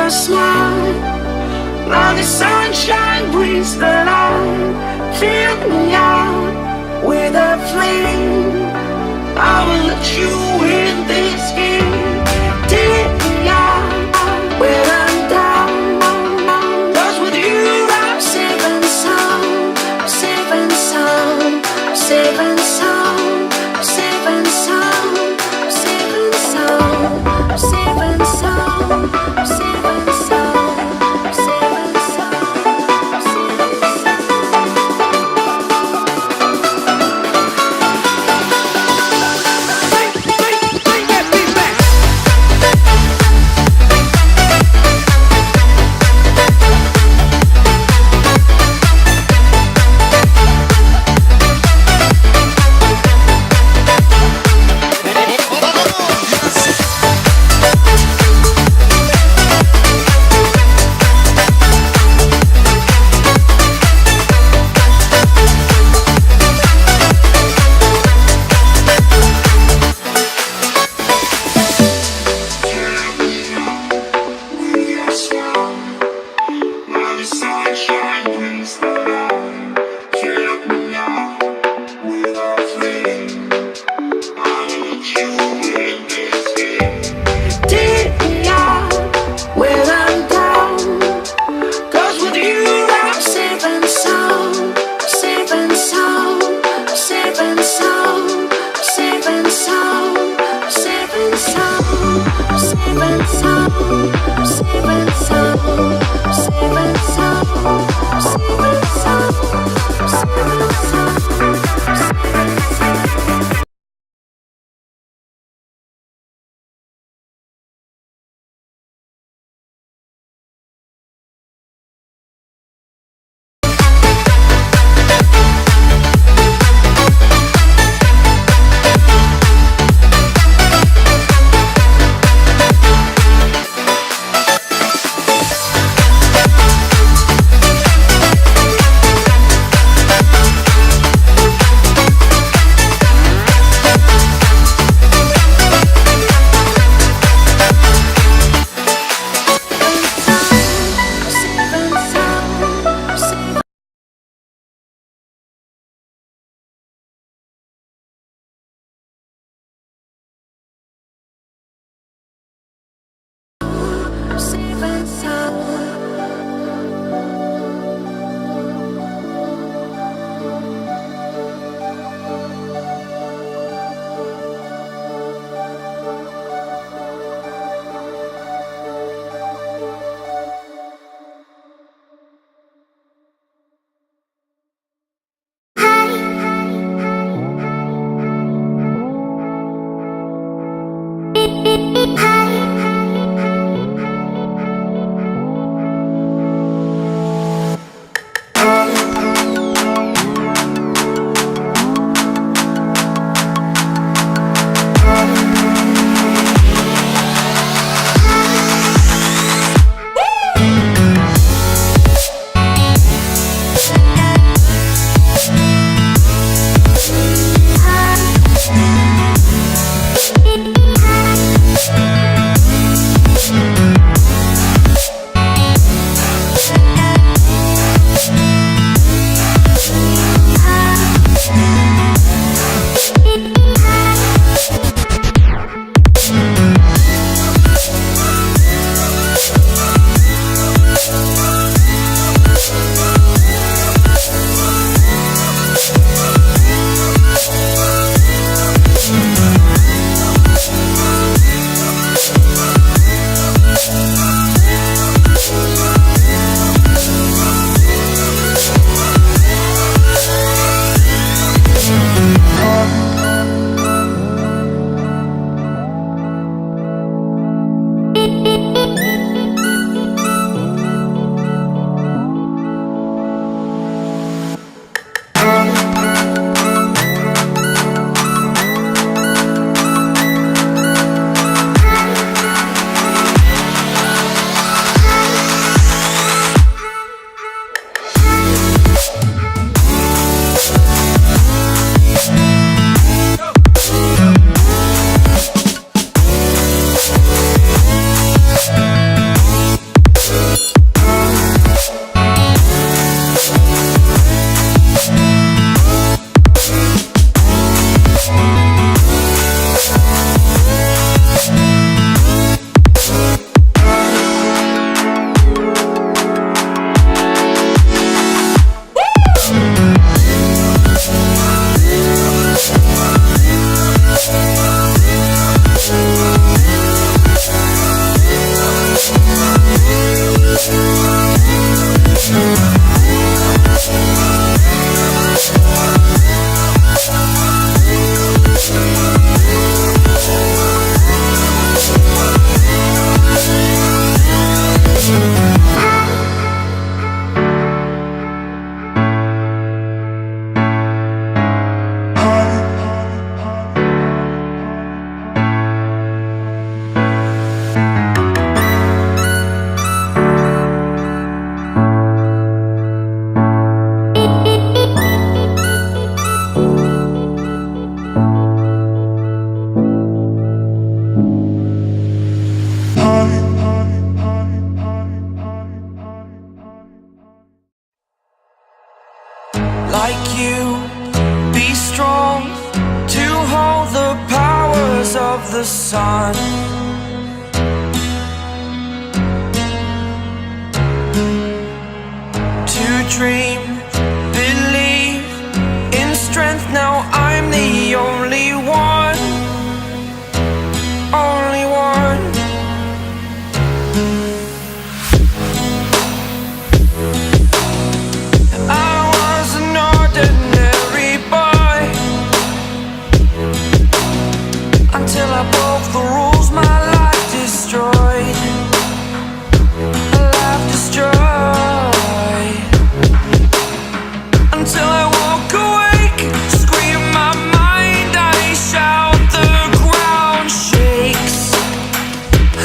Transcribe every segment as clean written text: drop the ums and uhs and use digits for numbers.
your smile, like the sunshine brings the light. Fill me out with a flame. I will let you in this game. Take me out when I'm down. 'Cause with you I'm safe and sound. Safe and sound. Safe and sound. Safe and sound. Safe and sound. Safe and sound. Safe and sound. Safe and sound. of the sun. To dream, believe in strength. Now I'm the only one, only one. I was an ordinary boy until I broke the rules. My life destroyed, a life destroyed. Until I walk awake, scream my mind, I shout, the ground shakes.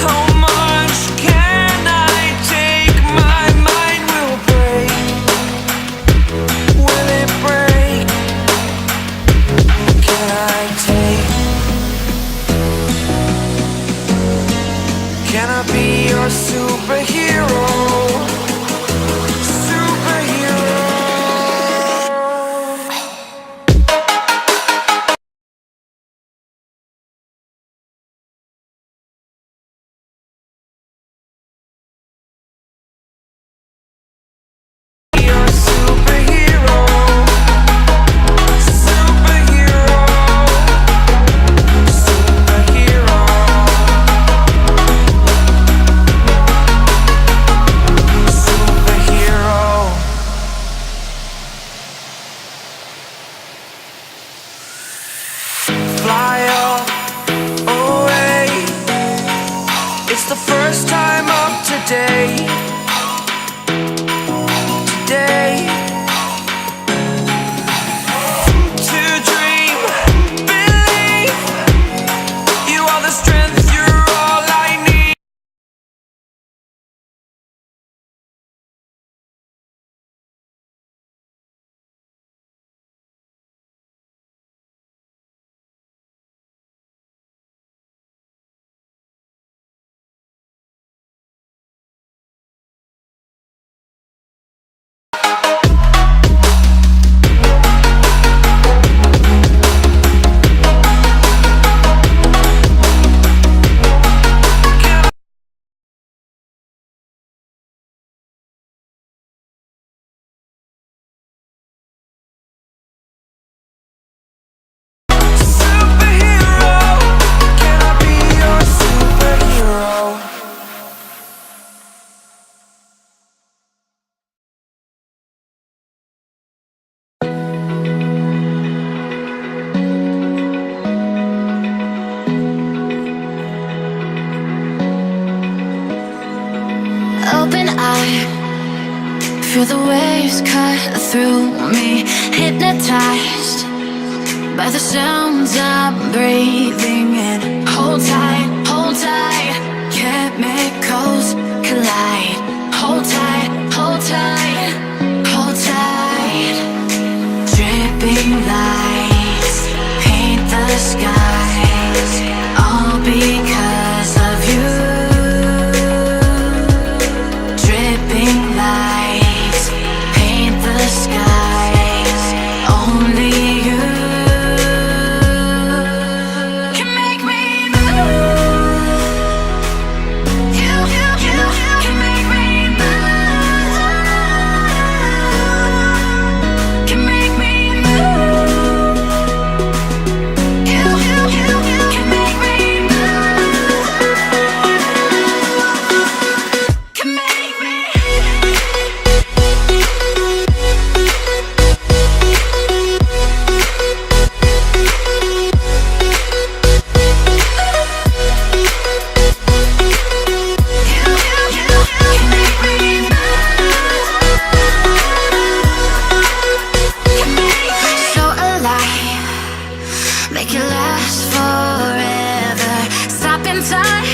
How much can I take? My mind will break. Will it break? Can I take? Can I be your superhero? Fly away. It's the first time of today. Today. To dream, believe. You are the strength, you're all I need. Open eye, feel the waves cut through me. Hypnotized by the sounds I'm breathing in. Hold tight, chemicals collide. Hold tight, hold tight, hold tight. Dripping lights paint the skies, all because of you. Dripping lights paint the skies, only you can make me move. You can make me move. Can make me move. You can make me move. Can make me. So alive, make it last forever. Stop in time.